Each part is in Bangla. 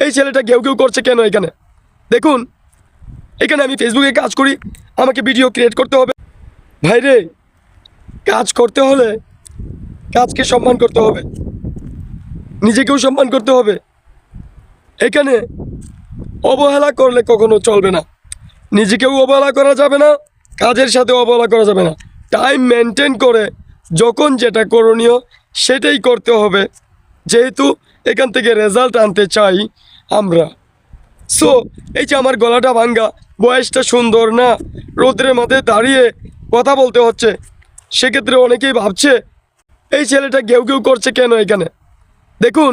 এই ছেলেটা কেউ কেউ করছে কেন এখানে? দেখুন, এখানে আমি ফেসবুকে কাজ করি, আমাকে ভিডিও ক্রিয়েট করতে হবে। ভাই রে, কাজ করতে হলে কাজকে সম্মান করতে হবে, নিজেকেও সম্মান করতে হবে। এখানে অবহেলা করলে কখনো চলবে না। নিজেকেও অবহেলা করা যাবে না, কাজের সাথে অবহেলা করা যাবে না। টাইম মেনটেন করে যখন যেটা করণীয় সেটাই করতে হবে, যেহেতু এখান থেকে রেজাল্ট আনতে চাই আমরা। সো এই যে আমার গলাটা ভাঙ্গা, বয়সটা সুন্দর না, রোদ্রের মধ্যে দাঁড়িয়ে কথা বলতে হচ্ছে, সেক্ষেত্রে অনেকেই ভাবছে এই ছেলেটা কেউ কেউ করছে কেন এখানে? দেখুন,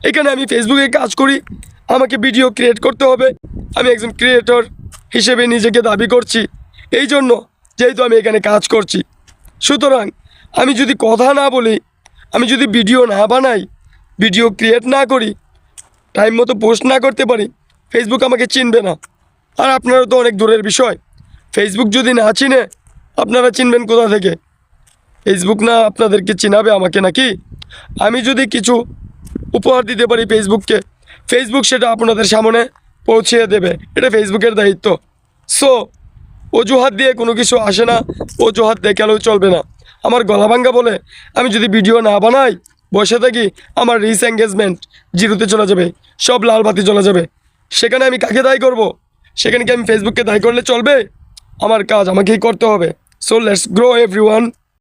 এখানে আমি ফেসবুকে কাজ করি, আমাকে ভিডিও ক্রিয়েট করতে হবে। আমি একজন ক্রিয়েটর হিসেবে নিজেকে দাবি করছি, এই জন্য যেহেতু আমি এখানে কাজ করছি। সুতরাং আমি যদি কথা না বলি, আমি যদি ভিডিও না বানাই, ভিডিও ক্রিয়েট না করি, টাইম মতো পোস্ট না করতে পারি, ফেসবুক আমাকে চিনবে না। আর আপনারা তো অনেক দূরের বিষয়, ফেসবুক যদি না চিনে আপনারা চিনবেন কোথা থেকে? ফেসবুক না আপনাদেরকে চিনাবে আমাকে নাকি? আমি যদি কিছু উপহার দিতে পারি ফেসবুককে, ফেসবুক সেটা আপনাদের সামনে পৌঁছিয়ে দেবে, এটা ফেসবুকের দায়িত্ব। সো অজুহাত দিয়ে কোনো কিছু আসে না, অজুহাত দেখালেও চলবে না। আমার গলা ভাঙ্গা বলে আমি যদি ভিডিও না বানাই, বসে থাকি, আমার রিচ এঙ্গেজমেন্ট জিরোতে চলে যাবে, সব লাল বাতি চলে যাবে। সেখানে আমি কাকে দায়ী করব? সেখানে কি আমি ফেসবুককে দায়ী করলে চলবে? আমার কাজ আমাকেই করতে হবে। So let's grow everyone.